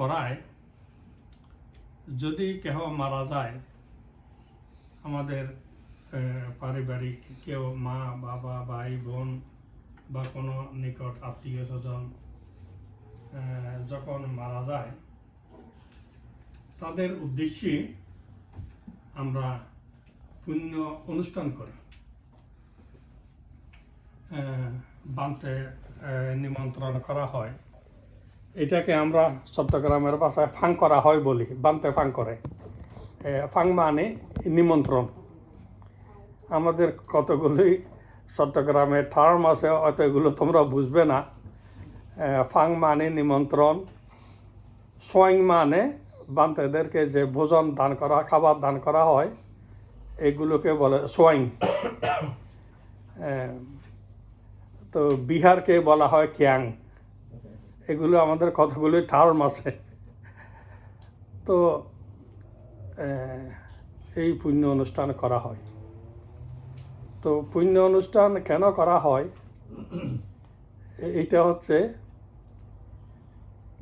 করায় যদি কেহ মারা যায়, আমাদের পারিবারিক কেউ মা বাবা ভাই বোন বা কোনো নিকট আত্মীয় স্বজন যখন মারা যায়, তাদের উদ্দেশ্যে আমরা পুণ্য অনুষ্ঠান করি। বান্তে নিমন্ত্রণ করা হয়, এটাকে আমরা চট্টগ্রামের ভাষায় ফাং করা হয় বলি। বান্তে ফাং করে, ফাং মানে নিমন্ত্রণ। আমাদের কতগুলি চট্টগ্রামের টার্ম আছে, হয়তো এগুলো তোমরা বুঝবে না। ফাং মানে নিমন্ত্রণ, সোয়াইং মানে বান্তেদেরকে যে ভোজন দান করা, খাবার দান করা হয়, এগুলোকে বলে সোয়াইং। তো বিহারকে বলা হয় ক্যাং। এগুলো আমাদের কতগুলি টার্ম আছে। তো এই পুণ্য অনুষ্ঠান করা হয়। তো পুণ্য অনুষ্ঠান কেন করা হয়, এইটা হচ্ছে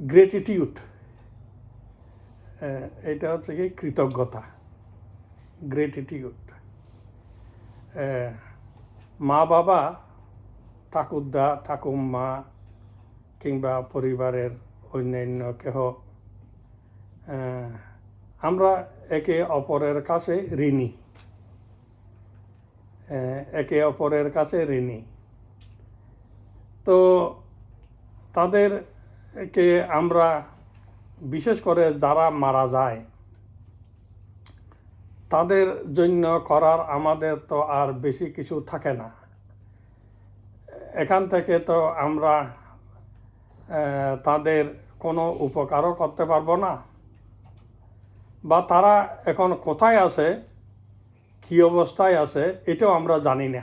গ্রেটিটিউড। এটা হচ্ছে কি কৃতজ্ঞতা, গ্রেটিটিউড। মা বাবা, ঠাকুরদা ঠাকুমা কিংবা পরিবারের অন্যান্য কেহ, আমরা একে অপরের কাছে ঋণী, একে অপরের কাছে ঋণী। তো তাদেরকে আমরা, বিশেষ করে যারা মারা যায়, তাদের জন্য করার আমাদের তো আর বেশি কিছু থাকে না। এখান থেকে তো আমরা তাদের কোনো উপকারও করতে পারবো না, বা তারা এখন কোথায় আছে, কী অবস্থায় আছে, এটাও আমরা জানি না।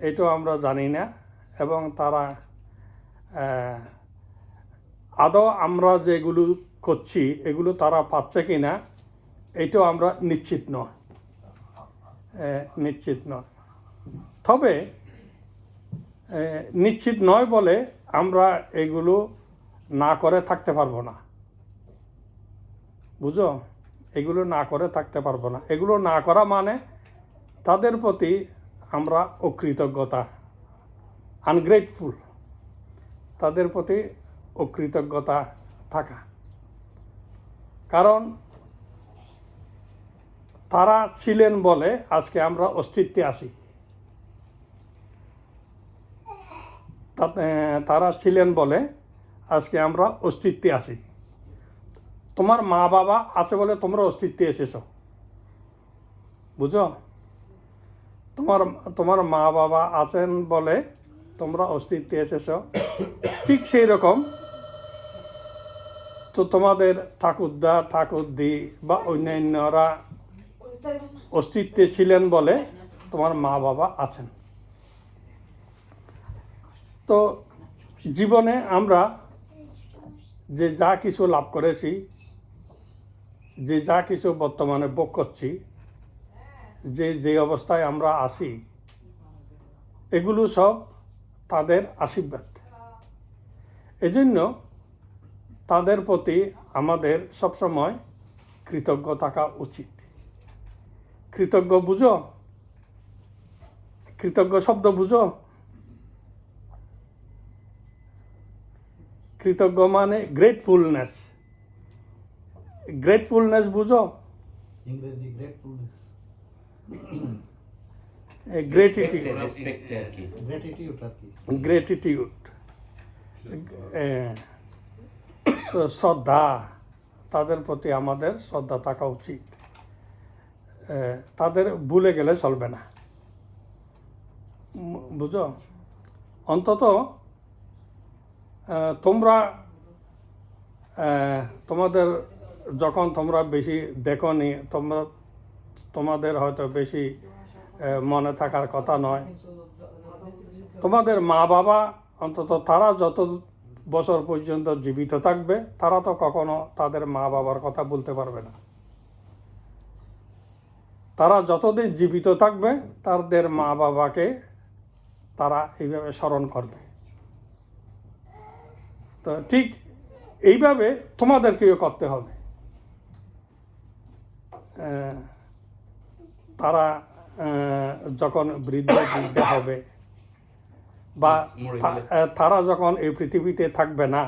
এটাও আমরা জানি না। এবং তারা আদৌ আমরা যেগুলো করছি এগুলো তারা পাচ্ছে কি না, এটাও আমরা নিশ্চিত নয়। তবে নিশ্চিত নয় বলে আমরা এগুলো না করে থাকতে পারবো না। বুঝো, এগুলো না করে থাকতে পারবো না। এগুলো না করা মানে তাদের প্রতি আমরা অকৃতজ্ঞতা, আনগ্রেটফুল, তাদের প্রতি অকৃতজ্ঞতা থাকা। কারণ তারা ছিলেন বলে আজকে আমরা অস্তিত্বে আছি। তারা ছিলেন বলে আজকে আমরা অস্তিত্বে আছি। তোমার মা বাবা আছে বলে তোমরা অস্তিত্বে এসেছ। বুঝো, তোমার মা বাবা আছেন বলে তোমরা অস্তিত্বে এসেছ। ঠিক সেই রকম তো তোমাদের ঠাকুরদা ঠাকুরদি বা অন্যান্যরা অস্তিত্বে ছিলেন বলে তোমার মা বাবা আছেন। তো জীবনে আমরা যে যা কিছু লাভ করেছি, যে যা কিছু বর্তমানে ভোগ করছি, যে অবস্থায় আমরা আছি, এগুলো সব তাদের আশীর্বাদ। এজন্য তাদের প্রতি আমাদের সবসময় কৃতজ্ঞ থাকা উচিত। কৃতজ্ঞ বুঝো? কৃতজ্ঞ শব্দ বুঝো? কৃতজ্ঞ মানে গ্রেটফুলনেস। গ্রেটফুলনেস বুঝো? ইংরেজি গ্রেটফুলনেস, গ্রেটিটিউড, শ্রদ্ধা। তাদের প্রতি আমাদের শ্রদ্ধা থাকা উচিত। তাদের ভুলে গেলে চলবে না। বুঝো, অন্তত তোমরা তোমাদের যখন তোমরা বেশি দেখোনি, তোমাদের হয়তো বেশি মনে থাকার কথা নয়। তোমাদের মা বাবা অন্তত তারা যত বছর পর্যন্ত জীবিত থাকবে, তারা তো কখনো তাদের মা বাবার কথা বলতে পারবে না। তারা যতদিন জীবিত থাকবে তাদের মা বাবাকে তারা এইভাবে স্মরণ করবে। তো ঠিক এইভাবে তোমাদেরকেও করতে হবে। তারা যখন বৃদ্ধা হবে বা তারা যখন এই পৃথিবীতে থাকবে না,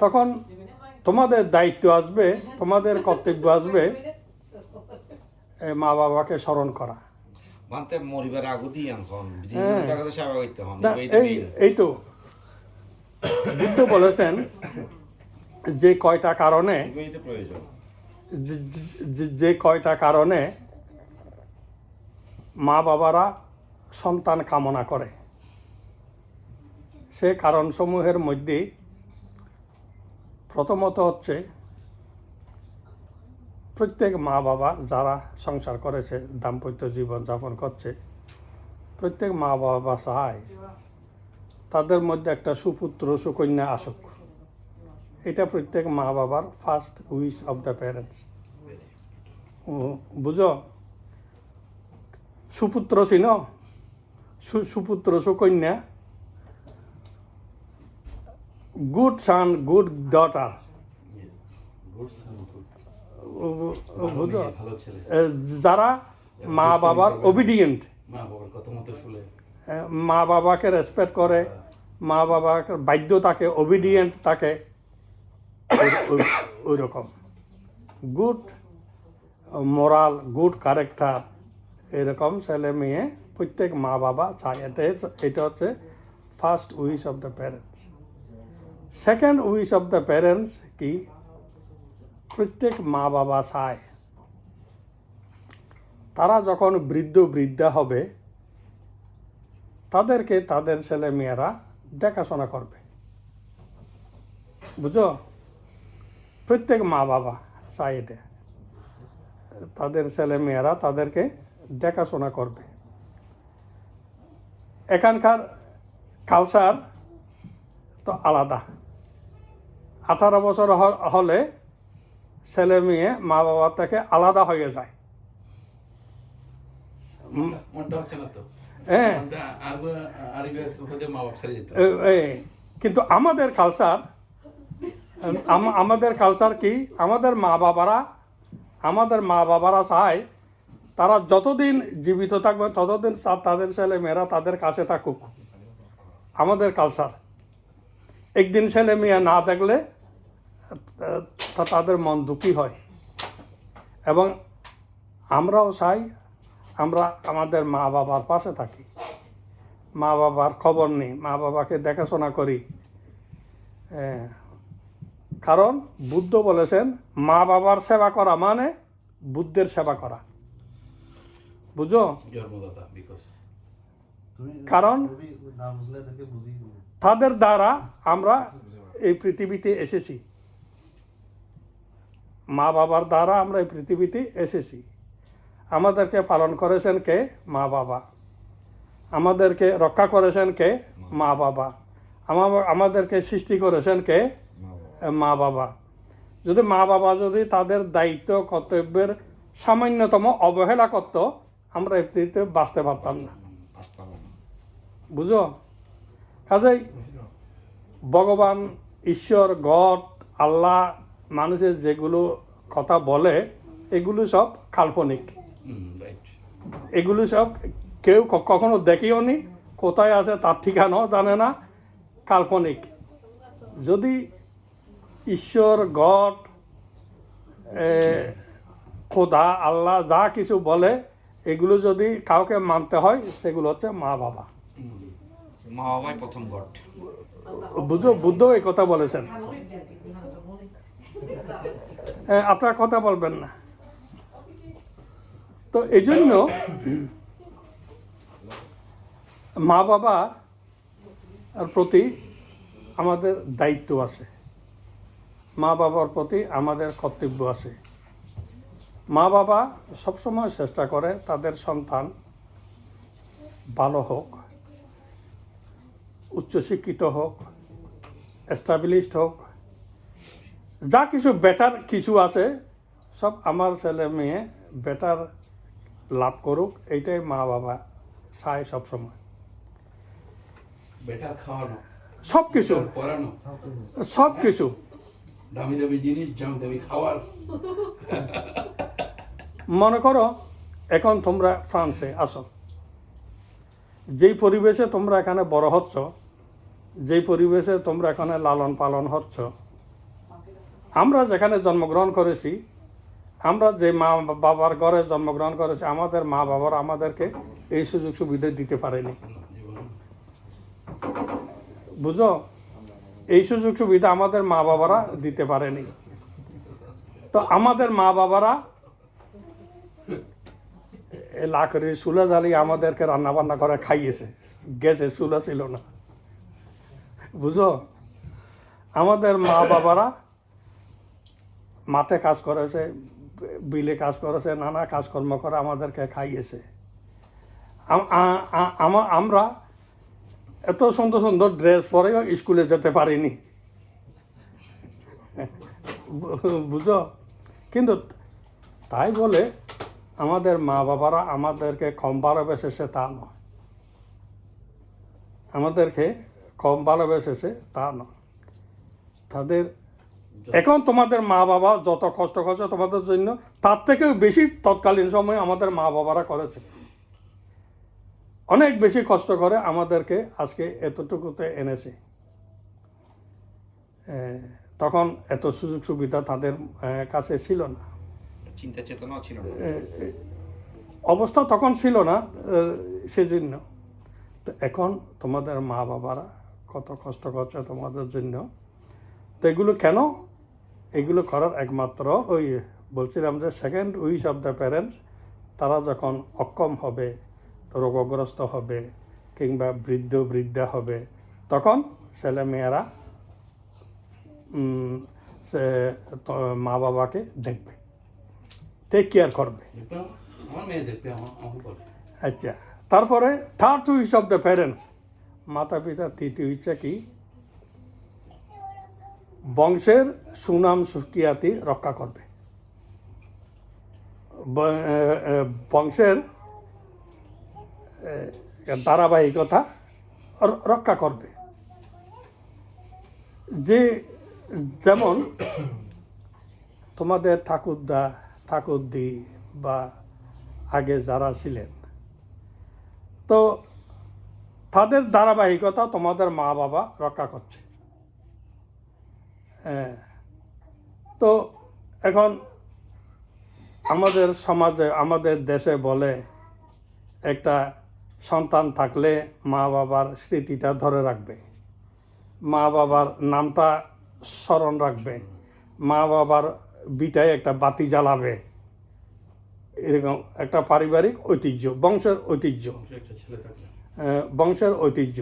তখন তোমাদের দায়িত্ব আসবে, তোমাদের কর্তব্য আসবে মা বাবাকে স্মরণ করা। মানতে মরিবার আগতেই এখন হ্যাঁ। জায়গাতে সেবা করতে হন না, এই তো বুদ্ধ বলেছেন যে কয়টা কারণে প্রয়োজন। যে কয়টা কারণে মা বাবারা সন্তান কামনা করে, সে কারণসমূহের মধ্যে প্রথমত হচ্ছে প্রত্যেক মা বাবা যারা সংসার করেছে, দাম্পত্য জীবন যাপন করছে, প্রত্যেক মা বাবা চায় তাদের মধ্যে একটা সুপুত্র সুকন্যা আসুক। এটা প্রত্যেক মা বাবার first wish of the parents. বুঝো, সুপুত্র ছিল, সুপুত্র সুকন্যা, গুড সান গুড ডটার। বুঝো, যারা মা বাবার ওবিডিয়েন্ট, মা বাবাকে রেসপেক্ট করে, মা বাবাকে বাধ্য থাকে, ওবিডিয়েন্ট থাকে, ওই রকম গুড মোরাল, গুড ক্যারেক্টার, এরকম ছেলে মেয়ে প্রত্যেক মা বাবা চায়। এটা হচ্ছে first wish of the parents. Second wish of the parents কি? প্রত্যেক মা বাবা চায় তারা যখন বৃদ্ধা হবে, তাদেরকে তাদের ছেলে মেয়েরা দেখাশোনা করবে। বুঝো, প্রত্যেক মা বাবা চায় এটা, তাদের ছেলে মেয়েরা তাদেরকে দেখাশোনা করবে। এখানকার কালচার তো আলাদা। 18 বছর হলে ছেলে মেয়ে মা বাবা থেকে আলাদা হয়ে যায়। হ্যাঁ, কিন্তু আমাদের কালচার কি? আমাদের মা বাবারা চায় তারা যতদিন জীবিত থাকবে ততদিন তাদের ছেলে মেয়েরা তাদের কাছে থাকুক। আমাদের কালচার, একদিন ছেলে মেয়ে না দেখলে তাদের মন দুঃখী হয়। এবং আমরাও চাই আমরা আমাদের মা বাবার পাশে থাকি, মা বাবার খবর নিই, মা বাবাকে দেখাশোনা করি। কারণ বুদ্ধ বলেছেন মা বাবার সেবা করা মানে বুদ্ধের সেবা করা। বুঝো, কারণ তাদের দ্বারা আমরা এই পৃথিবীতে এসেছি, মা বাবার দ্বারা আমরা এই পৃথিবীতে এসেছি। আমাদেরকে পালন করেছেন কে? মা বাবা। আমাদেরকে রক্ষা করেছেন কে? মা বাবা। আমাদেরকে সৃষ্টি করেছেন কে? মা বাবা। যদি মা বাবা যদি তাদের দায়িত্ব কর্তব্যের সামান্যতম অবহেলা করত, আমরা এই পৃথিবীতে বাঁচতে পারতাম না। বুঝো, কাজেই ভগবান, ঈশ্বর, গড, আল্লাহ মানুষের যেগুলো কথা বলে এগুলো সব কাল্পনিক। এগুলো সব কেউ কখনো দেখেও নি, কোথায় আছে তার ঠিকানাও জানে না, কাল্পনিক। যদি ঈশ্বর, গড, খোদা, আল্লাহ যা কিছু বলে এগুলো যদি কাউকে মানতে হয় সেগুলো হচ্ছে মা বাবা। মা বাবাই প্রথম গড। বুঝো, বুদ্ধ এই কথা বলেছেন। আপনারা কথা বলবেন না তো। এই জন্য মা বাবার প্রতি আমাদের দায়িত্ব আছে, মা বাবার প্রতি আমাদের কর্তব্য আছে। মা বাবা সবসময় চেষ্টা করে তাদের সন্তান ভালো হোক, উচ্চশিক্ষিত হোক, এস্টাবলিশড হোক, যা কিছু বেটার কিছু আছে সব আমার ছেলে মেয়ে বেটার লাভ করুক, এইটাই মা বাবা চায় সবসময়। বেটার খাওয়ানো। সব কিছু, পড়ানো, সব কিছু। দামি দামি জিনিস, দামি দামি খাবার। মনে করো এখন তোমরা ফ্রান্সে আসো, যেই পরিবেশে তোমরা এখানে বড় হচ্ছ, যেই পরিবেশে তোমরা এখানে লালন পালন হচ্ছ, আমরা যেখানে জন্মগ্রহণ করেছি, আমরা যে মা বাবার ঘরে জন্মগ্রহণ করেছি, আমাদের মা বাবারা আমাদেরকে এই সুযোগ সুবিধা দিতে পারেনি। বুঝো, এই সুযোগ সুবিধা আমাদের মা বাবারা দিতে পারেনি। তো আমাদের মা বাবারা লাকড়ির চুলা জ্বালিয়ে আমাদেরকে রান্না বান্না করে খাইয়েছে, গ্যাসের চুলা ছিল না। বুঝো, আমাদের মা বাবারা মাঠে কাজ করেছে, বিলে কাজ করেছে, নানা কাজকর্ম করে আমাদেরকে খাইয়েছে। আমরা এত সুন্দর সুন্দর ড্রেস পরেও স্কুলে যেতে পারিনি। বুঝো, কিন্তু তাই বলে আমাদের মা বাবারা আমাদেরকে কম ভালোবেসেছে তা নয়, আমাদেরকে কম ভালোবেসেছে তা নয়। তাদের এখন তোমাদের মা বাবা যত কষ্ট করছে তোমাদের জন্য, তার থেকেও বেশি তৎকালীন সময়ে আমাদের মা বাবারা করেছে, অনেক বেশি কষ্ট করে আমাদেরকে আজকে এতটুকুতে এনেছে। তখন এত সুযোগ সুবিধা তাদের কাছে ছিল না, চিন্তা চেতনাও ছিল না, অবস্থা তখন ছিল না, সেজন্য। তো এখন তোমাদের মা বাবারা কত কষ্ট করছে তোমাদের জন্য। তো এগুলো কেন? এগুলো করার একমাত্র ওই বলছিলাম যে second wish of the parents. তারা যখন অক্ষম হবে, রোগগ্রস্ত হবে, কিংবা বৃদ্ধা হবে, তখন ছেলেমেয়েরা মা বাবাকে দেখবে, টেক কেয়ার করবে। আমার মেয়ে দেখবে, আমাকে বলে। আচ্ছা, তারপরে third wish of the parents, মাতা পিতার তৃতীয় ইচ্ছা কি? বংশের সুনাম সুখ্যাতি রক্ষা করবে, বংশের ধারাবাহিকতা রক্ষা করবে। যে যেমন তোমাদের ঠাকুরদি বা আগে যারা ছিলেন, তো তাদের ধারাবাহিকতা তোমাদের মা বাবা রক্ষা করছে। তো এখন আমাদের সমাজে, আমাদের দেশে বলে একটা সন্তান থাকলে মা বাবার স্মৃতিটা ধরে রাখবে, মা বাবার নামটা স্মরণ রাখবে, মা বাবার বিটায় একটা বাতি জ্বালাবে, এরকম একটা পারিবারিক ঐতিহ্য, বংশের ঐতিহ্য, একটা ছেলে থাকলে বংশের ঐতিহ্য।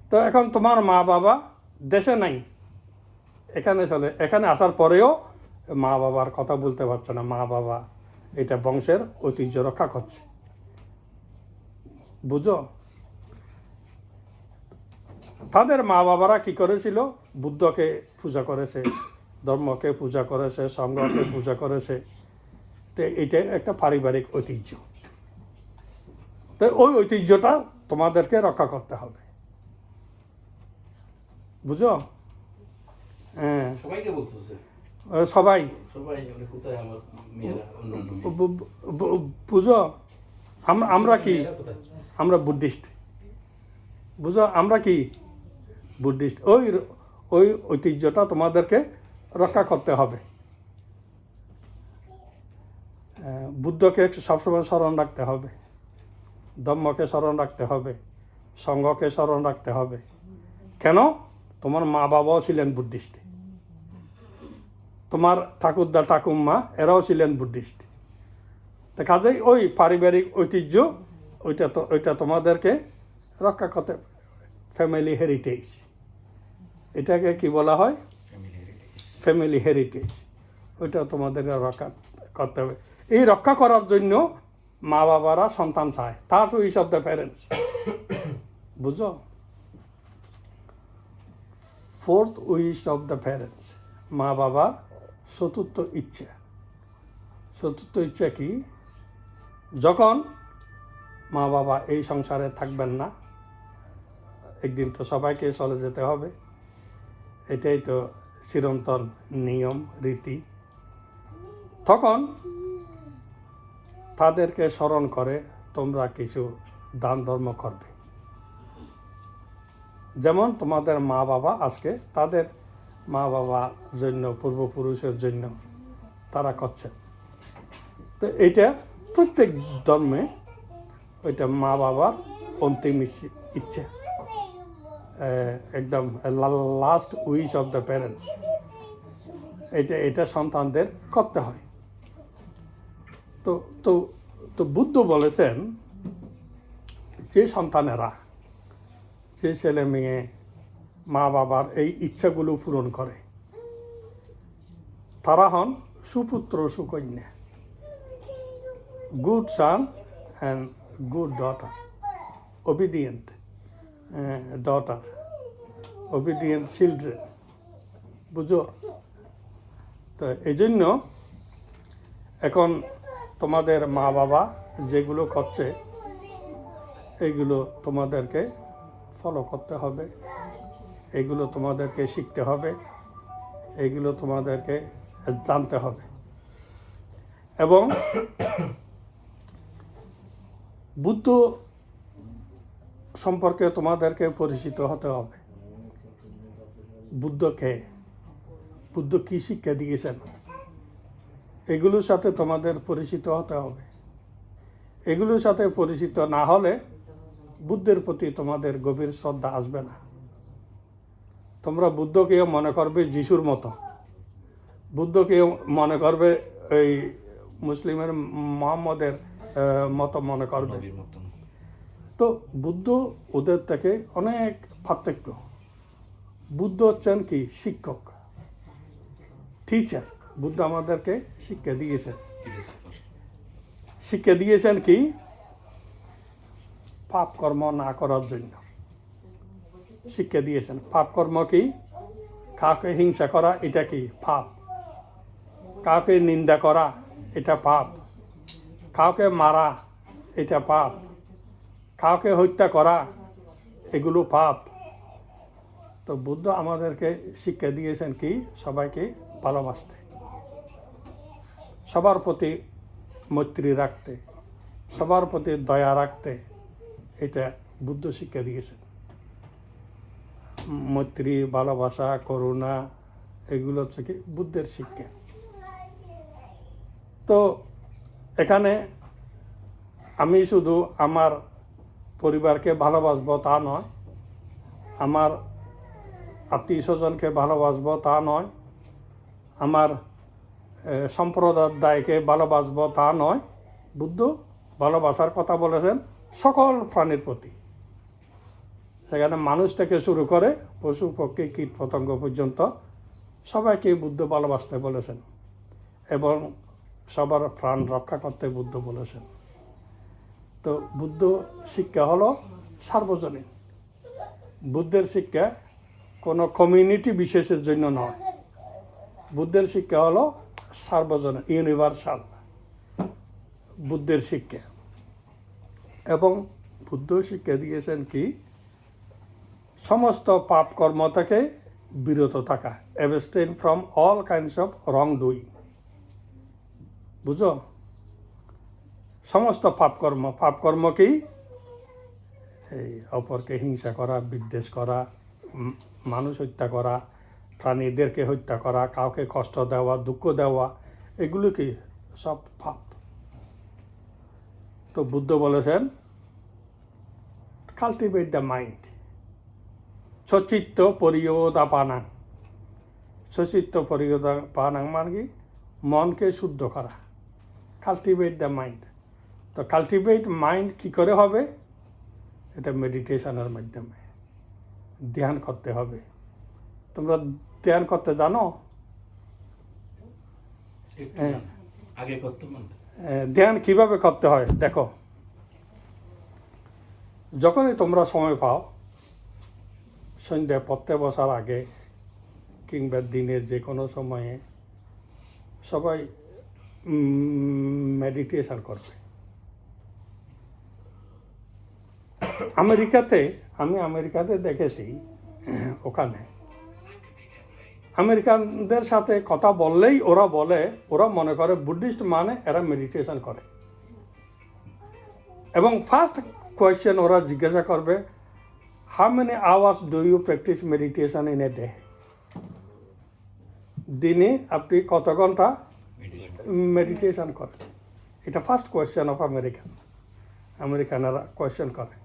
তো এখন তোমার মা বাবা দেশে নাই, এখানে আসার পরেও মা বাবার কথা বলতে পারছে না। মা বাবা এটা বংশের ঐতিহ্য রক্ষা করছে। বুঝো, তাদের মা বাবারা কি করেছিল? বুদ্ধকে পূজা করেছে, ধর্মকে পূজা করেছে, সংঘকে পূজা করেছে। তো এটা একটা পারিবারিক ঐতিহ্য। তো ওই ঐতিহ্যটা তোমাদেরকে রক্ষা করতে হবে। বুঝো? হ্যাঁ, সবাইকে বলতেছে, সবাই কোথায় আমার মেয়েরা, অন্যান্য বুঝো, আমরা কি? মেয়েরা কোথায়? আমরা বুদ্ধিস্ট। বুঝো, আমরা কি? বুদ্ধিস্ট। ওই ঐতিহ্যটা তোমাদেরকে রক্ষা করতে হবে। বুদ্ধকে সবসময় স্মরণ রাখতে হবে, ধর্মকে স্মরণ রাখতে হবে, সংঘকে স্মরণ রাখতে হবে। কেন? তোমার মা বাবাও ছিলেন বুদ্ধিস্ট, তোমার ঠাকুরদা ঠাকুমা এরাও ছিলেন বুদ্ধিস্ট। তা কাজেই ওই পারিবারিক ঐতিহ্য ওইটা তোমাদেরকে রক্ষা করতে, ফ্যামিলি হেরিটেজ, এটাকে কি বলা হয়? Family heritage. ওইটা তোমাদেরকে রক্ষা করতে হবে। এই রক্ষা করার জন্য মা বাবারা সন্তান চায়, third wish of the parents. বুঝো? Fourth wish of the parents, মা বাবার চতুর্থ ইচ্ছা। চতুর্থ ইচ্ছা কি? যখন মা বাবা এই সংসারে থাকবেন না, একদিন তো সবাইকে চলে যেতে হবে, এটাই তো চিরন্তন নিয়ম রীতি। তখন তাদেরকে স্মরণ করে তোমরা কিছু দান ধর্ম করবে। যেমন তোমাদের মা বাবা আজকে তাদের মা বাবার জন্য, পূর্বপুরুষের জন্য তারা করছে। তো এটা প্রত্যেক ধর্মে ওইটা মা বাবার অন্তিম ইচ্ছে, একদম last wish of the parents, এটা সন্তানদের করতে হয়। তো তো তো বুদ্ধ বলেছেন যে সন্তানেরা, যে ছেলে মেয়ে মা বাবার এই ইচ্ছাগুলো পূরণ করে তারা হন সুপুত্র সুকন্যা, good son and good daughter, obedient daughter, obedient children, বুঝো? তো এই জন্য এখন তোমাদের মা বাবা যেগুলো করছে এগুলো তোমাদেরকে ফলো করতে হবে, এগুলো তোমাদেরকে শিখতে হবে, এগুলো তোমাদেরকে জানতে হবে। এবং বুদ্ধ সম্পর্কে তোমাদেরকে পরিচিত হতে হবে। বুদ্ধকে, বুদ্ধ কী শিক্ষা দিয়েছেন এগুলোর সাথে তোমাদের পরিচিত হতে হবে। এগুলোর সাথে পরিচিত না হলে বুদ্ধের প্রতি তোমাদের গভীর শ্রদ্ধা আসবে না। তোমরা বুদ্ধকেও মনে করবে যিশুর মতো, বুদ্ধকেও মনে করবে এই মুসলিমের মুহাম্মদের মতো মনে করবে। নবীর মতন। তো বুদ্ধ ওদের থেকে অনেক পার্থক্য। বুদ্ধ হচ্ছেন কি শিক্ষক, টিচার। বুদ্ধ আমাদেরকে শিক্ষা দিয়েছেন। ফিলোসফার। শিক্ষা দিয়েছেন কি পাপ কর্ম না করার জন্য শিক্ষা দিয়েছেন। পাপ কর্ম কি? কাউকে হিংসা করা, এটা কি পাপ। কাউকে নিন্দা করা, এটা পাপ। কাউকে মারা, এটা পাপ। কাউকে হত্যা করা, এগুলো পাপ। তো বুদ্ধ আমাদেরকে শিক্ষা দিয়েছেন কি সবাইকে ভালোবাসতে, সবার প্রতি মৈত্রী রাখতে, সবার প্রতি দয়া রাখতে। এটা বুদ্ধ শিক্ষা দিয়েছেন। মৈত্রী, ভালোবাসা, করুণা, এগুলো হচ্ছে কি বুদ্ধের শিক্ষা। তো এখানে আমি শুধু আমার পরিবারকে ভালোবাসবো তা নয়, আমার আত্মীয় স্বজনকে ভালোবাসবো তা নয়, আমার সম্প্রদায়কে ভালোবাসবো তা নয়। বুদ্ধ ভালোবাসার কথা বলেছেন সকল প্রাণীর প্রতি। সেখানে মানুষ থেকে শুরু করে পশু পক্ষী কীট পতঙ্গ পর্যন্ত সবাইকে বুদ্ধ ভালোবাসতে বলেছেন এবং সবার প্রাণ রক্ষা করতে বুদ্ধ বলেছেন। তো বুদ্ধ শিক্ষা হলো সার্বজনীন। বুদ্ধের শিক্ষা কোনো কমিউনিটি বিশেষের জন্য নয়। বুদ্ধের শিক্ষা হলো সার্বজনীন, ইউনিভার্সাল বুদ্ধের শিক্ষা। এবং বুদ্ধ শিক্ষা দিয়েছেন কি সমস্ত পাপ কর্ম থেকে বিরত থাকা, abstain from all kinds of wrong doing. বুঝো? সমস্ত পাপকর্ম, পাপকর্ম কি? এই অপরকে হিংসা করা, বিদ্বেষ করা, মানুষ হত্যা করা, প্রাণীদেরকে হত্যা করা, কাউকে কষ্ট দেওয়া, দুঃখ দেওয়া, এগুলো কি সব পাপ। তো বুদ্ধ বলেছেন কাল্টিভেট দ্য মাইন্ড, সচিত্ত পরিয়োদাপানাং। সচিত্ত পরিয়োদাপানাং মানে কি? মনকে শুদ্ধ করা, কাল্টিভেট দ্য মাইন্ড। তো কাল্টিভেট মাইন্ড কী করে হবে? এটা মেডিটেশনের মাধ্যমে, ধ্যান করতে হবে। তোমরা ধ্যান করতে জানো? আগে করতো না। ধ্যান কিভাবে করতে হয় দেখো। যখনই তোমরা সময় পাও, সন্ধ্যায় পড়তে বসার আগে কিংবা দিনের যে কোনো সময়ে সবাই মেডিটেশন করবে। আমেরিকাতে আমি আমেরিকাতে দেখেছি ওখানে আমেরিকানদের সাথে কথা বললেই ওরা মনে করে বুদ্ধিস্ট মানে এরা মেডিটেশন করে, এবং ফার্স্ট কোয়েশ্চেন ওরা জিজ্ঞাসা করবে, how many hours do you practice meditation in a day? দিনে আপনি কত ঘন্টা মেডিটেশন করেন? এটা ফার্স্ট কোয়েশ্চেন অফ আমেরিকানরা কোয়েশ্চেন করে।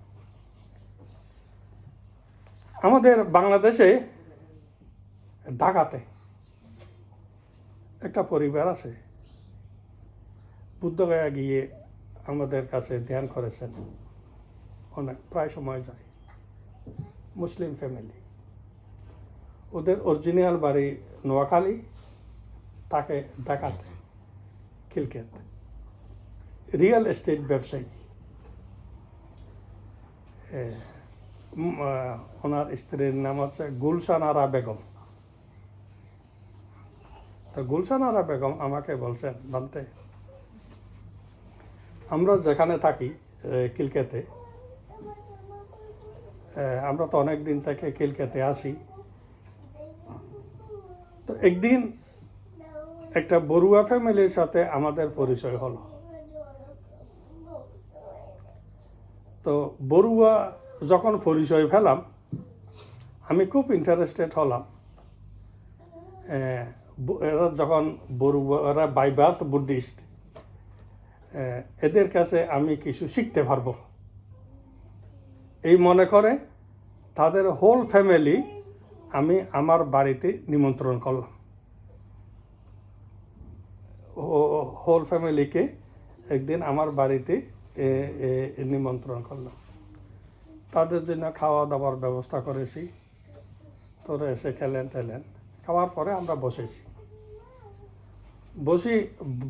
আমাদের বাংলাদেশে ঢাকাতে একটা পরিবার আছে, বুদ্ধগয়া গিয়ে আমাদের কাছে ধ্যান করেছেন, অনেক প্রায় সময় যায়, মুসলিম ফ্যামিলি। ওদের অরিজিনাল বাড়ি নোয়াখালী, তাকে ঢাকাতে খিলক্ষেত, রিয়েল এস্টেট ব্যবসায়ী। ওনার স্ত্রীর নাম হচ্ছে গুলশান আরা বেগম। তো গুলশান আরা বেগম আমাকে বলছেন, বলতে আমরা যেখানে থাকি খিলক্ষেতে, আমরা তো অনেক দিন থেকে খিলক্ষেতে আসি। তো একদিন একটা বড়ুয়া ফ্যামিলির সাথে আমাদের পরিচয় হলো। তো বড়ুয়া যখন পরিচয় পেলাম, আমি খুব ইন্টারেস্টেড হলাম। এরা যখন এরা বাই বার্থ বুদ্ধিস্ট, এদের কাছে আমি কিছু শিখতে পারবো এই মনে করে তাদের হোল ফ্যামিলি আমি আমার বাড়িতে নিমন্ত্রণ করলাম। হোল ফ্যামিলিকে একদিন আমার বাড়িতে নিমন্ত্রণ করলাম। তাদের জন্য খাওয়া দাওয়ার ব্যবস্থা করেছি। তোরা এসে খেলেন টেলেন, খাওয়ার পরে আমরা বসেছি।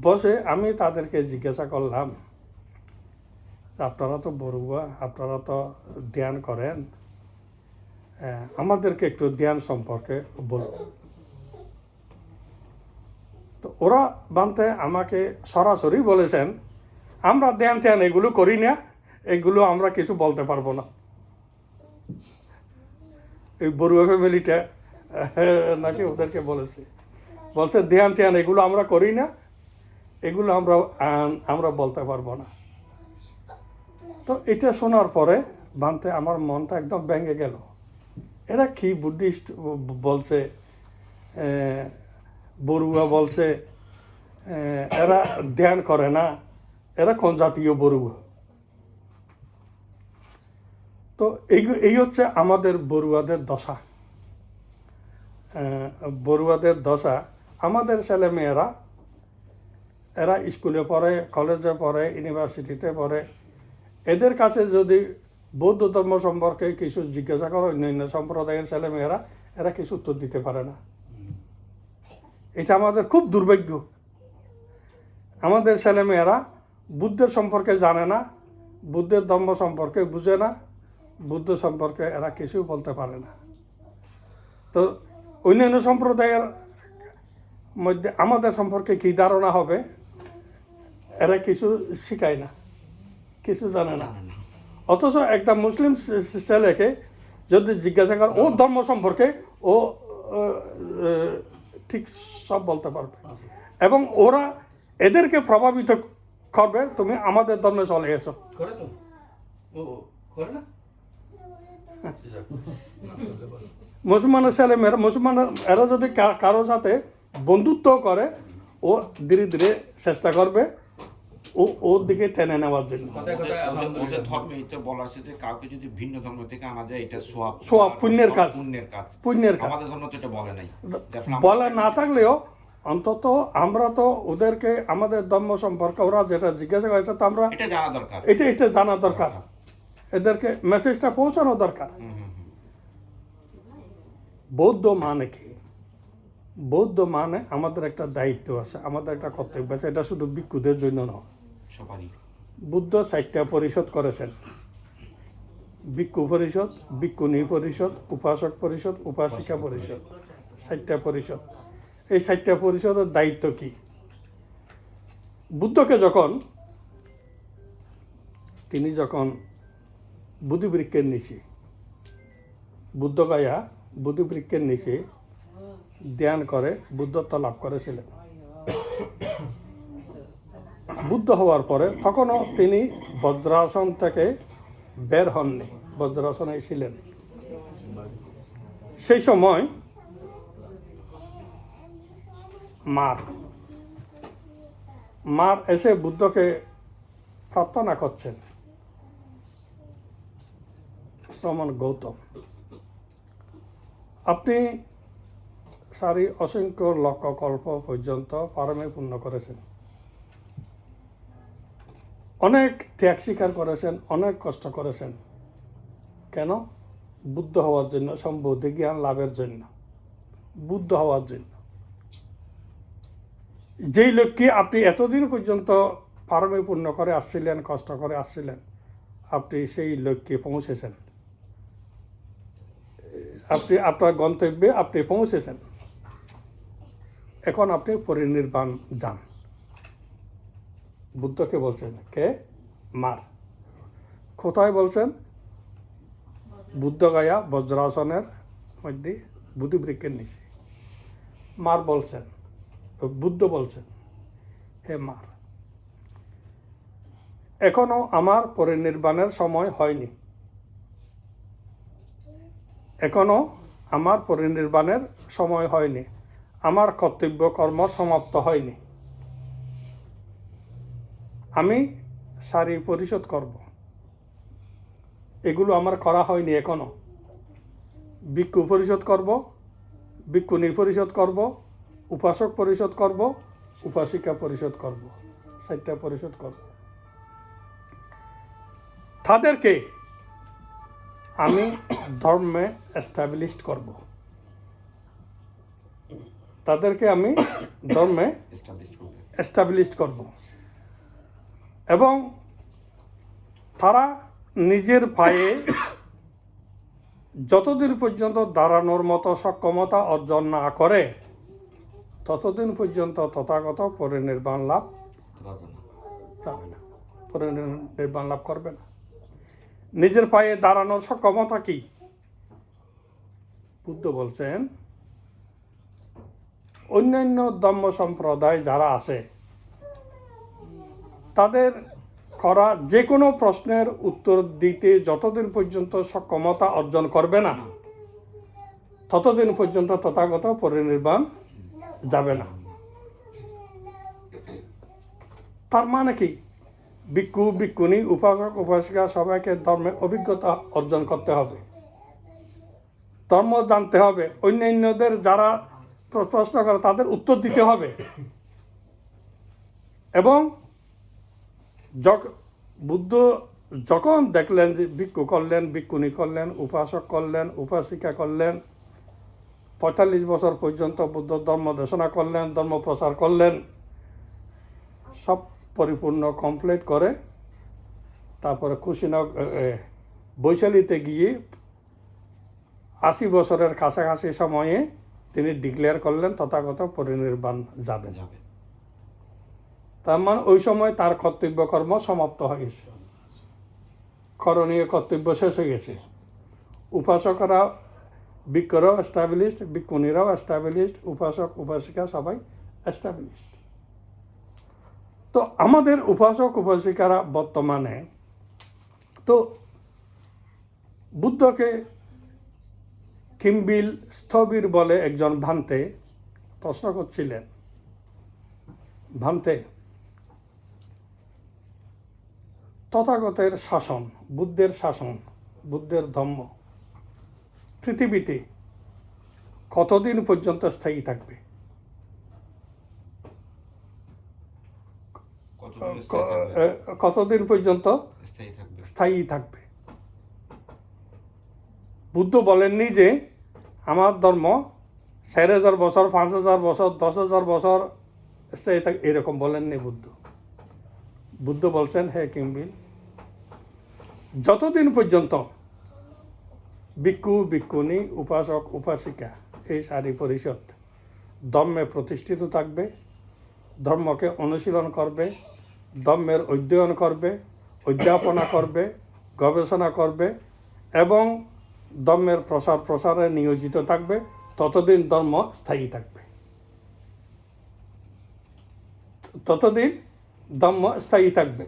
বসে আমি তাদেরকে জিজ্ঞাসা করলাম, আপনারা তো বড়ুয়া, আপনারা তো ধ্যান করেন, আমাদেরকে একটু ধ্যান সম্পর্কে বলুন। তো ওরা বানতে আমাকে সরাসরি বলেছেন, আমরা ধ্যান ট্যান এগুলো করি না, এগুলো আমরা কিছু বলতে পারবো না। এই বড়ুয়া ফ্যামিলিটা নাকি ওদেরকে বলছে ধ্যান ট্যান এগুলো আমরা করি না, এগুলো আমরা বলতে পারবো না। তো এটা শোনার পরে বানতে আমার মনটা একদম ভেঙে গেল। এরা কি বুদ্ধিস্ট বলছে, বড়ুয়া বলছে, এরা ধ্যান করে না, এরা কোন জাতীয় বড়ুয়া? তো এই হচ্ছে আমাদের বড়ুয়াদের দশা। বড়ুয়াদের দশা, আমাদের ছেলে মেয়েরা এরা স্কুলে পড়ে, কলেজে পড়ে, ইউনিভার্সিটিতে পড়ে, এদের কাছে যদি বৌদ্ধ ধর্ম সম্পর্কে কিছু জিজ্ঞাসা করে অন্যান্য সম্প্রদায়ের ছেলে মেয়েরা, এরা কিছু উত্তর দিতে পারে না। এটা আমাদের খুব দুর্ভাগ্য। আমাদের ছেলে মেয়েরা বুদ্ধের সম্পর্কে জানে না, বুদ্ধের ধর্ম সম্পর্কে বুঝে না, বুদ্ধ সম্পর্কে এরা কিছু বলতে পারে না। তো অন্যান্য সম্প্রদায়ের মধ্যে আমাদের সম্পর্কে কী ধারণা হবে, এরা কিছু শিখায় না, কিছু জানে না। অথচ একটা মুসলিম ছেলেকে যদি জিজ্ঞাসা করে ও ধর্ম সম্পর্কে, ও ঠিক সব বলতে পারবে, এবং ওরা এদেরকে প্রভাবিত করবে, তুমি আমাদের ধর্মে চলে এসো। করে তো ও করে না মুসলমানের ছেলে মেয়েরা, মুসলমানের এরা যদি কারোর সাথে বন্ধুত্ব করে, ও ধীরে ধীরে চেষ্টা করবে ওর দিকে টেনে নেওয়ার জন্য। ওদের ধর্মে এটা বলা আছে যে কাউকে যদি ভিন্ন ধর্ম থেকে আনা যায়, এটা সোয়াব, পুণ্যের কাজ। আমাদের ধর্ম তো এটা বলে নাই। বলা না থাকলেও অন্তত আমরা তো ওদেরকে আমাদের ধর্ম সম্পর্কে ওরা যেটা জিজ্ঞাসা করে, এটা তো আমরা এটা জানা দরকার, এটা জানা দরকার, এদেরকে মেসেজটা পৌঁছানো দরকার। বৌদ্ধ মানে কি? বৌদ্ধ মানে আমাদের একটা দায়িত্ব আছে, আমাদের একটা কর্তব্য আছে। এটা শুধু ভিক্ষুদের জন্য নয়, সবারই। বুদ্ধ 4টা পরিষদ করেছেন: ভিক্ষু পরিষদ, ভিক্ষুণী পরিষদ, উপাসক পরিষদ, উপাসিকা পরিষদ। 4টা পরিষদ। এই 4টা পরিষদের দায়িত্ব কি? বুদ্ধকে তিনি যখন বুদ্ধিবৃক্ষের নিচে বুদ্ধগয়া বুদ্ধবৃক্ষের নিচে ধ্যান করে বুদ্ধত্ব লাভ করেছিলেন। বুদ্ধ হওয়ার পরে তখনও তিনি বজ্রাসন থেকে বের হননি, বজ্রাসনে ছিলেন। সেই সময় মার এসে বুদ্ধকে প্রার্থনা করছেন, শ্রমণ গৌতম, আপনি সারি অসংখ্য লক্ষ কল্প পর্যন্ত পারমে পূর্ণ করেছেন, অনেক ত্যাগ স্বীকার করেছেন, অনেক কষ্ট করেছেন। কেন? বুদ্ধ হওয়ার জন্য, সম্বোধি জ্ঞান লাভের জন্য, বুদ্ধ হওয়ার জন্য। যেই লক্ষ্যে আপনি এতদিন পর্যন্ত পারমে পূর্ণ করে আসছিলেন, কষ্ট করে আসছিলেন, আপনি সেই লক্ষ্যে পৌঁছেছেন, আপনি আপনার গন্তব্যে আপনি পৌঁছেছেন। এখন আপনি পরিনির্বাণ যান। বুদ্ধকে বলছেন, কে? মার। কোথায় বলছেন? বুদ্ধগয়া বজ্রাসনের মধ্যে বুদ্ধবৃক্ষের নিচে। মার বলছেন, বুদ্ধ বলছেন, হে মার, এখনো আমার পরিনির্বাণের সময় হয়নি, এখনো আমার পরিনির্বাণের সময় হয়নি, আমার কর্তব্য কর্ম সমাপ্ত হয়নি, আমি সারি পরিশোধ করব, এগুলো আমার করা হয়নি এখনো। ভিক্ষু পরিশোধ করব, ভিক্ষুণী পরিশোধ করব, উপাসক পরিশোধ করব, উপাসিকা পরিশোধ করব, 4টা পরিশোধ করব। তাদেরকে আমি ধর্মে এস্টাবলিশড করব, তাদেরকে আমি ধর্মে এস্টাবলিশড করব, এবং তারা নিজের পায়ে যতদিন পর্যন্ত দাঁড়ানোর মতো সক্ষমতা অর্জন না করে ততদিন পর্যন্ত তথাগত পরিনির্বাণ লাভ যাবে না, পরিনির্বাণ লাভ করবে না। নিজের পায়ে দাঁড়ানোর সক্ষমতা কি? বুদ্ধ বলছেন, অন্যান্য ধর্ম সম্প্রদায় যারা আছে তাদের করা যে কোনো প্রশ্নের উত্তর দিতে যতদিন পর্যন্ত সক্ষমতা অর্জন করবে না ততদিন পর্যন্ত তথাগত পরিনির্বাণ যাবে না। তার মানে কি? ভিক্ষু ভিক্ষুণী উপাসক উপাসিকা সবাইকে ধর্মে অভিজ্ঞতা অর্জন করতে হবে, ধর্ম জানতে হবে, অন্যান্যদের যারা প্রশ্ন করে তাদের উত্তর দিতে হবে। এবং বুদ্ধ যখন দেখলেন যে ভিক্ষু করলেন, ভিক্ষুণী করলেন, উপাসক করলেন, উপাসিকা করলেন, 45 বছর পর্যন্ত বুদ্ধ ধর্ম দেশনা করলেন, ধর্ম প্রচার করলেন, সব পরিপূর্ণ কমপ্লিট করে তারপরে বৈশালীতে গিয়ে 80 বছরের কাছাকাছি সময়ে তিনি ডিক্লেয়ার করলেন তথাগত পরিনির্বাণ যাবেন। তার মানে ওই সময় তার কর্তব্য কর্ম সমাপ্ত হয়ে গেছে, করণীয় কর্তব্য শেষ হয়ে গেছে। উপাসকরা, ভিক্ষুরাও এস্টাবলিশড, ভিক্ষুণীরাও এস্টাবলিশড, উপাসক উপাসিকা সবাই এস্টাবলিশড। তো আমাদের উপাসক উপাসিকারা বর্তমানে তো বুদ্ধকে কিম্বিল স্থবির বলে একজন ভান্তে প্রশ্ন করছিলেন, ভান্তে, তথাগতের শাসন, বুদ্ধের শাসন, বুদ্ধের ধর্ম পৃথিবীতে কতদিন পর্যন্ত স্থায়ী থাকবে? কতদিন পর্যন্ত স্থায়ী থাকবে? বুদ্ধ বলেননি যে আমার ধর্ম 4000 বছর, 5000 বছর, 10,000 বছর স্থায়ী থাকবে, এরকম বলেননি বুদ্ধ। বুদ্ধ বলছেন, হে কিম্বিল, যতদিন পর্যন্ত ভিক্ষু ভিক্ষুণী উপাসক উপাসিকা এই সারি পরিষদ ধর্মে প্রতিষ্ঠিত থাকবে, ধর্মকে অনুশীলন করবে, ধর্মের অধ্যয়ন করবে, অধ্যাপনা করবে, গবেষণা করবে এবং ধর্মের প্রসারে নিয়োজিত থাকবে ততদিন ধর্ম স্থায়ী থাকবে, ততদিন ধর্ম স্থায়ী থাকবে।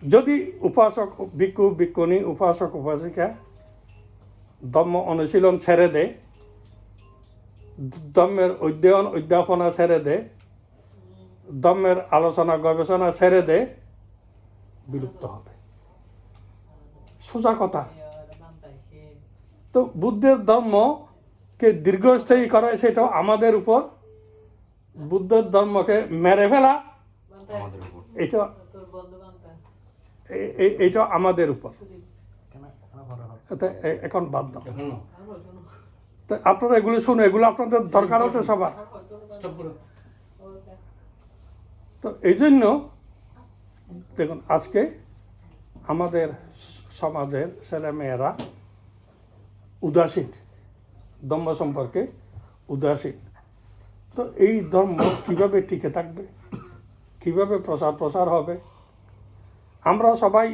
যদি উপাসক ভিক্ষু ভিক্ষুণী উপাসক উপাসিকা ধর্ম অনুশীলন ছেড়ে দেয়, ধর্মের অধ্যয়ন অধ্যাপনা ছেড়ে দেয়, ধর্মের আলোচনা গবেষণা ছেড়ে দেয়, বিলুপ্ত হবে। সোজা কথা। তো বুদ্ধের ধর্মকে দীর্ঘস্থায়ী করা সেটাও আমাদের উপর, বুদ্ধের ধর্মকে মেরে ফেলা আমাদের উপর। এটা এইটা আমাদের উপর। এখন বাদ দাও। এখন না তো আপনারা এগুলো শুনে, এগুলো আপনাদের দরকার আছে সবার। স্টপ করো। তো এই জন্য দেখুন আজকে আমাদের সমাজের ছেলেমেয়েরা উদাসীন, ধর্ম সম্পর্কে উদাসীন। তো এই ধর্ম কিভাবে টিকে থাকবে, কিভাবে প্রসার হবে? আমরা সবাই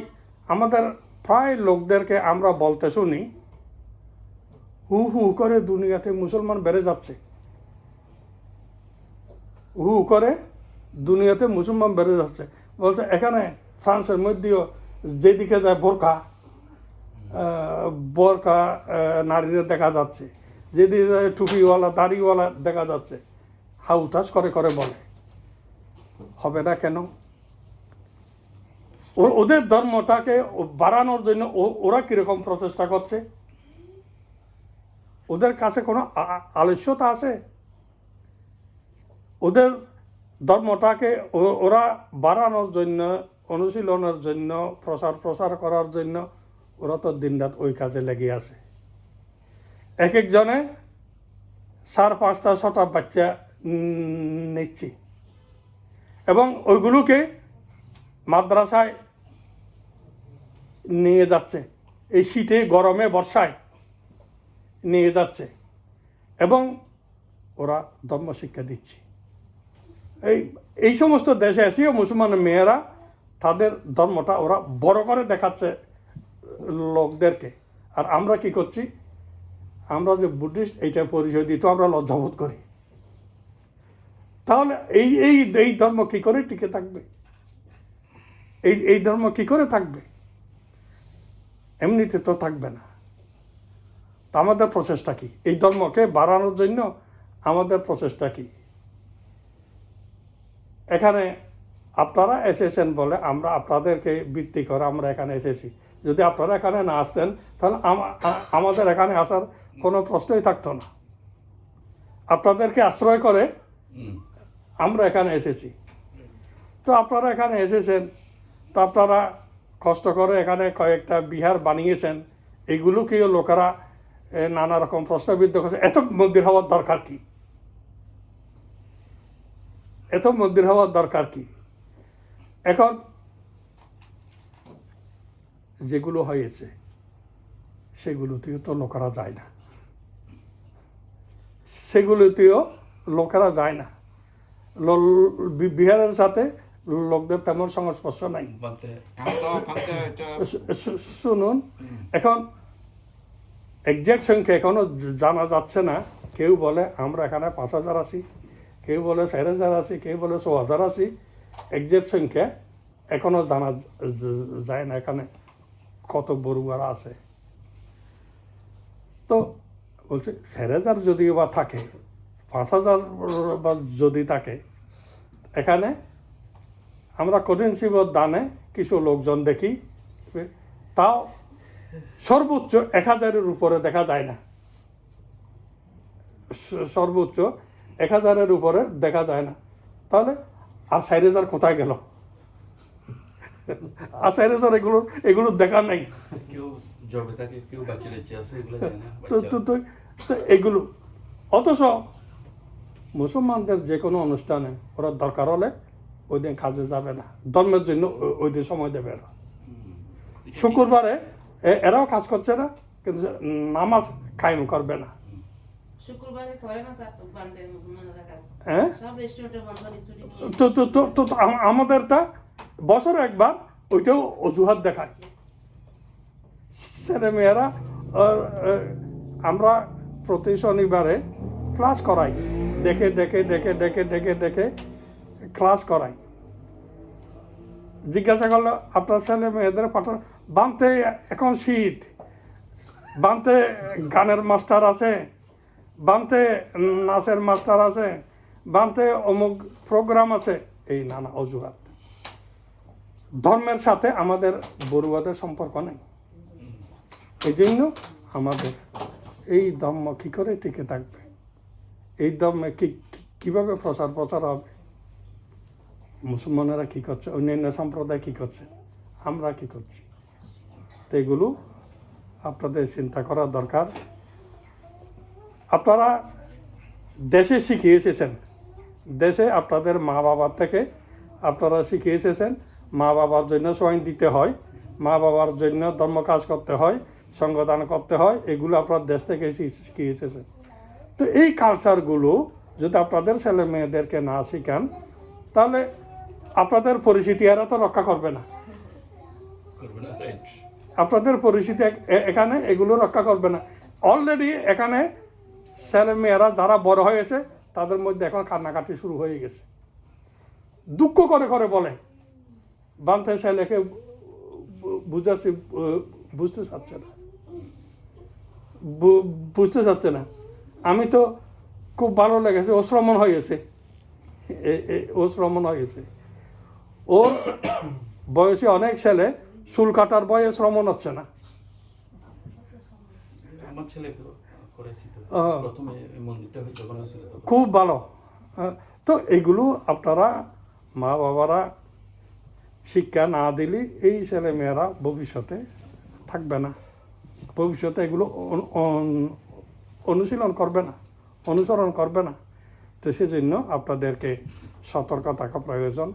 আমাদের প্রায় লোকদেরকে আমরা বলতে শুনি, হু হু করে দুনিয়াতে মুসলমান বেড়ে যাচ্ছে, হু হু করে দুনিয়াতে মুসলমান বেড়ে যাচ্ছে। বলছে এখানে ফ্রান্সের মধ্যেও যেদিকে যায় বোরকা নারীরা দেখা যাচ্ছে, যেদিকে যায় টুপিওয়ালা দাড়িওয়ালা দেখা যাচ্ছে। হাউতাস করে করে বলে, হবে না কেন? ওদের ধর্মটাকে বাড়ানোর জন্য ওরা কিরকম প্রচেষ্টা করছে? ওদের কাছে কোনো আলস্যতা আছে? ওদের ধর্মটাকে ওরা বাড়ানোর জন্য, অনুশীলনের জন্য, প্রসার করার জন্য ওরা তো দিনরাত ওই কাজে লেগে আছে। এক একজনে 4, 5টা 6টা বাচ্চা নিচ্ছি এবং ওইগুলোকে মাদ্রাসায় নিয়ে যাচ্ছে, এই শীতে গরমে বর্ষায় নিয়ে যাচ্ছে এবং ওরা ধর্ম শিক্ষা দিচ্ছে। এই সমস্ত দেশে এসেও মুসলমান মেয়েরা তাদের ধর্মটা ওরা বড় করে দেখাচ্ছে লোকদেরকে। আর আমরা কি করছি? আমরা যে বুদ্ধিস্ট এইটা পরিচয় দিই, তো আমরা লজ্জাবোধ করি। তাহলে এই ধর্ম কি করে টিকে থাকবে? এই ধর্ম কি করে থাকবে? এমনিতে তো থাকবে না। তা আমাদের প্রচেষ্টা কি? এই ধর্মকে বাড়ানোর জন্য আমাদের প্রচেষ্টা কি? এখানে আপনারা এসেছেন বলে আমরা আপনাদেরকে ভিত্তি করে আমরা এখানে এসেছি। যদি আপনারা এখানে না আসতেন তাহলে আমাদের এখানে আসার কোনো প্রশ্নই থাকতো না। আপনাদেরকে আশ্রয় করে আমরা এখানে এসেছি। তো আপনারা এখানে এসেছেন, তো আপনারা কষ্ট করে এখানে কয়েকটা বিহার বানিয়েছেন। এগুলোকেও লোকেরা নানা রকম প্রশ্নবিদ্ধ করছে, এত মন্দির হওয়ার দরকার কি? এত মন্দির হওয়ার দরকার কি? এখন যেগুলো হয়েছে সেগুলোতেও তো লোকেরা যায় না, সেগুলোতেও লোকেরা যায় না। বিহারের সাথে লোকদের তেমন সংস্পর্শ নাই। শুনুন, এখন এক্সাক্ট সংখ্যা এখনো জানা যাচ্ছে না। কেউ বলে আমরা এখানে 5,000 আছি, কেউ বলে 4,000 আছি, কেউ বলে 6,000 আছি। এক্সাক্ট সংখ্যা এখনো জানা যায় না এখানে কত বড়ুয়ারা আছে। তো বলছে 4,000 যদিও বা থাকে, 5,000 বা যদি থাকে, এখানে আমরা কঠিন শিবর দানে কিছু লোকজন দেখি, তাও সর্বোচ্চ 1,000-এর উপরে দেখা যায় না। সর্বোচ্চ 1,000-এর উপরে দেখা যায় না। তাহলে আর 4,000 কোথায় গেল? আর 4,000 এগুলো দেখা নাই। কেউ জবে থাকে, কেউ বাচ্চা আছে, এগুলো জানে না। তো এগুলো অথচ মুসলমানদের যে কোনো অনুষ্ঠানে ওরা দরকার হলে ওই দিন কাজে যাবে না, ধর্মের জন্য ওই দিন সময় দেবে না। শুক্রবারে এরাও কাজ করছে না, কিন্তু নামাজ কায়েম করবে না। শুক্রবারে করে না স্যার, বান্দে মুসলমানরা কাজ। হ্যাঁ, সব রেস্টুরেন্টে বন্ধ করে ছুটি নিয়ে। তো আমাদেরটা বছরে একবার ওইটাও অজুহাত দেখায়। ছেলে মেয়েরা আমরা প্রতি শনিবারে ক্লাস করাই, দেখে দেখে দেখে দেখে দেখে দেখে ক্লাস করাই। জিজ্ঞাসা করলো আপনার ছেলে মেয়েদের পাঠান বানতে, এখন শীত, বানতে গানের মাস্টার আছে, বানতে নাচের মাস্টার আছে, বানতে অমুক প্রোগ্রাম আছে, এই নানা অজুহাত। ধর্মের সাথে আমাদের বড়ুয়াদের সম্পর্ক নেই। এই জন্য আমাদের এই ধর্ম কী করে টিকে থাকবে, এই ধর্মে কীভাবে প্রচার হবে, মুসলমানেরা কী করছে, অন্যান্য সম্প্রদায় কী করছে, আমরা কী করছি, তো এগুলো আপনাদের চিন্তা করা দরকার। আপনারা দেশে শিখে এসেছেন, দেশে আপনাদের মা বাবার থেকে আপনারা শিখে এসেছেন, মা বাবার জন্য সময় দিতে হয়, মা বাবার জন্য ধর্ম কাজ করতে হয়, সঙ্গদান করতে হয়, এগুলো আপনার দেশ থেকে শিখে এসেছেন। তো এই কালচারগুলো যদি আপনাদের ছেলে মেয়েদেরকে না শিখান, তাহলে আপনাদের পরিস্থিতি এরা তো রক্ষা করবে না। আপনাদের পরিস্থিতি এখানে এগুলো রক্ষা করবে না। অলরেডি এখানে ছেলে মেয়েরা যারা বড় হয়েছে তাদের মধ্যে এখন কান্নাকাটি শুরু হয়ে গেছে, দুঃখ করে করে বলে বানতে ছেলেকে বুঝাচ্ছি, বুঝতে চাচ্ছে না, বুঝতে চাচ্ছে না। আমি তো খুব ভালো লেগেছে, ও শ্রমণ হয়েছে, ও শ্রমণ হয়েছে। ওর বয়সী অনেক ছেলে চুল কাটার বয়ে শ্রমণ হচ্ছে না। আমার ছেলেকে করেছি তো, প্রথমে মন্দিরটা যখন হয়েছিল খুব ভালো। তো এগুলো আপনারা মা বাবারা শিক্ষা না দিলে এই ছেলে মেয়েরা ভবিষ্যতে থাকবে না, ভবিষ্যতে এগুলো অনুশীলন করবে না, অনুসরণ করবে না। তো সেজন্য আপনাদেরকে সতর্ক থাকা প্রয়োজন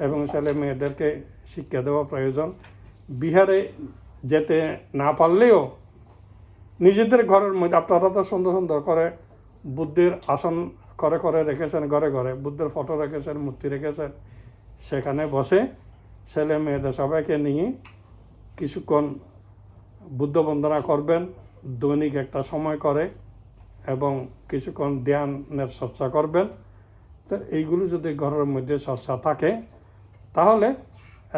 এবং ছেলে মেয়েদেরকে শিক্ষা দেওয়া প্রয়োজন। বিহারে যেতে না পারলেও নিজেদের ঘরের মধ্যে আপনারা তো সুন্দর সুন্দর করে বুদ্ধের আসন করে করে রেখেছেন, ঘরে ঘরে বুদ্ধের ফটো রেখেছেন, মূর্তি রেখেছেন, সেখানে বসে ছেলে মেয়েদের সবাইকে নিয়ে কিছুক্ষণ বুদ্ধ বন্দনা করবেন, দৈনিক একটা সময় করে, এবং কিছুক্ষণ ধ্যানের চর্চা করবেন। তো এইগুলো যদি ঘরের মধ্যে চর্চা থাকে তাহলে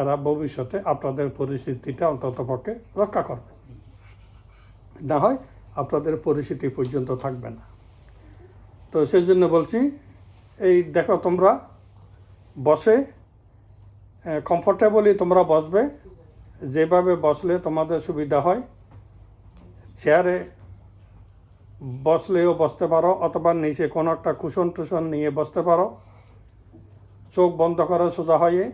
এরা ভবিষ্যতে আপনাদের পরিস্থিতিটা অন্ততপক্ষে রক্ষা করবে, না হয় আপনাদের পরিস্থিতি পর্যন্ত থাকবে না। তো সেই জন্য বলছি, এই দেখো তোমরা বসে কমফোর্টেবলি তোমরা বসবে, যেভাবে বসলে তোমাদের সুবিধা হয়। চেয়ারে বসলেও বসতে পারো, অথবা নিচে কোনো একটা কুশন টুশন নিয়ে বসতে পারো। চোখ বন্ধ করে সোজা হয়ে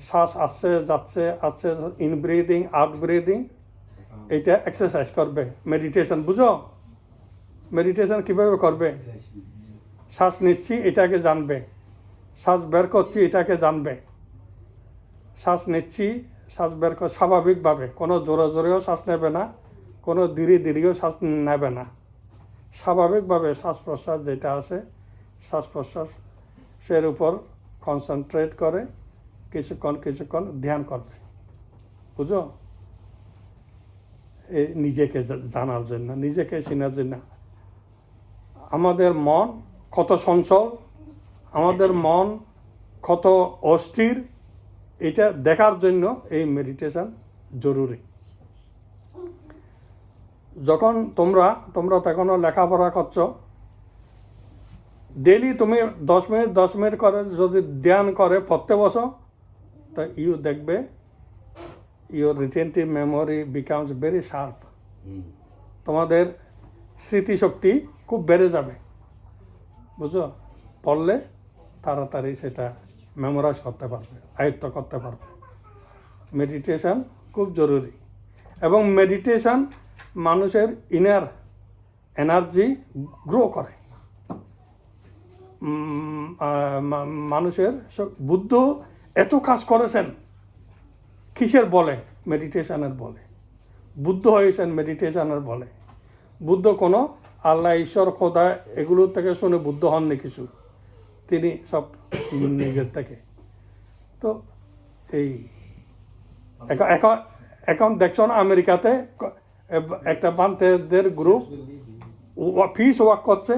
শ্বাস আসছে যাচ্ছে আসছে, ইন ব্রিদিং আউট ব্রিদিং, এইটা এক্সারসাইজ করবে। মেডিটেশন বুঝো, মেডিটেশন কীভাবে করবে? শ্বাস নিচ্ছি এটাকে জানবে, শ্বাস বের করছি এটাকে জানবে, শ্বাস নিচ্ছি শ্বাস বের কর স্বাভাবিকভাবে, কোনো জোরে জোরেও শ্বাস নেবে না, কোনো ধীরে ধীরেও শ্বাস নেবে না, স্বাভাবিকভাবে শ্বাস প্রশ্বাস যেটা আছে শ্বাস প্রশ্বাসের উপর কনসেন্ট্রেট করে কিছুক্ষণ ধ্যান করবে। বুঝো, নিজেকে জানার জন্য, নিজেকে চেনার জন্য। আমাদের মন কত চঞ্চল, আমাদের মন কত অস্থির, এটা দেখার জন্য এই মেডিটেশন জরুরি। যখন তোমরা তখনও লেখাপড়া করছো, ডেইলি তুমি 10 মিনিট করে যদি ধ্যান করে পড়তে বসো, তা ইউ দেখবে your retentive memory becomes very sharp. তোমাদের স্মৃতিশক্তি খুব বেড়ে যাবে। বুঝো, পড়লে তাড়াতাড়ি সেটা মেমোরাইজ করতে পারবে, আয়ত্ত করতে পারবে। মেডিটেশন খুব জরুরি, এবং মেডিটেশন মানুষের ইনার এনার্জি গ্রো করে। মানুষের বুদ্ধ এত কাজ করেছেন কিসের বলে? মেডিটেশনের বলে। বুদ্ধ হয়েছেন মেডিটেশনের বলে। বুদ্ধ কোনো আল্লাহ ঈশ্বর খোদা এগুলো থেকে শুনে বুদ্ধ হননি কিছু, তিনি সব নিজের থেকে। তো এই এখন দেখছো না আমেরিকাতে একটা বান্তেদের গ্রুপ ফিস ওয়াক করছে,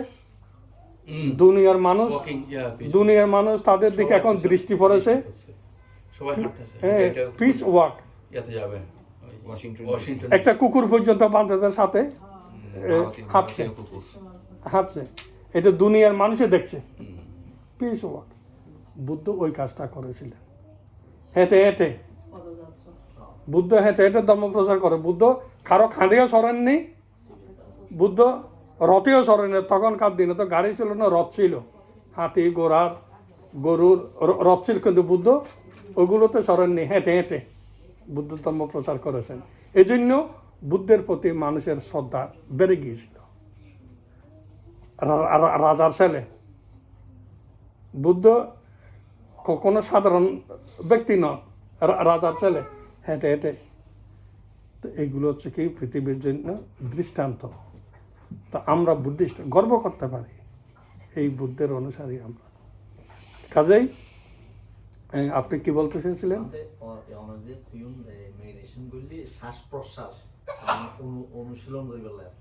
দুনিয়ার মানুষ তাদের দিকে এখন দৃষ্টি পড়েছে। সবাই হাঁটতেছে হ্যাঁ, পিস ওয়াক। ইয়াতে যাবে ওয়াশিংটন একটা কুকুর পর্যন্ত বান্তেদের সাথে হাঁটছে কুকুর। হাঁটছে, এটা দুনিয়ার মানুষে দেখছে। Piece walk. বুদ্ধ ওই কাজটা করেছিলেন, হেঁটে হেঁটে। বুদ্ধ হেঁটে হেঁটে ধর্ম প্রচার করে। বুদ্ধ কারো খাঁদেও সরেননি, বুদ্ধ রথেও সরেনি। তখনকার দিনে তো গাড়ি ছিল না, রথ ছিল, হাতি ঘোড়ার গরুর রথ ছিল, কিন্তু বুদ্ধ ওগুলোতে সরেননি, হেঁটে হেঁটে বুদ্ধ ধর্ম প্রচার করেছেন। এই জন্য বুদ্ধের প্রতি মানুষের শ্রদ্ধা বেড়ে গিয়েছিল। রাজার ছেলে বুদ্ধ কোনো সাধারণ ব্যক্তি নন, রাজার ছেলে, হেঁটে হেঁটে। তো এইগুলো হচ্ছে কি পৃথিবীর জন্য দৃষ্টান্ত। তো আমরা বুদ্ধিস্ট গর্ব করতে পারি, এই বুদ্ধের অনুসারী আমরা। কাজেই আপনি কি বলতে চেয়েছিলেন? যে খুয়ুন মেডিটেশন করলে শ্বাস প্রশ্বাস অনুশীলন করিবার লাগে।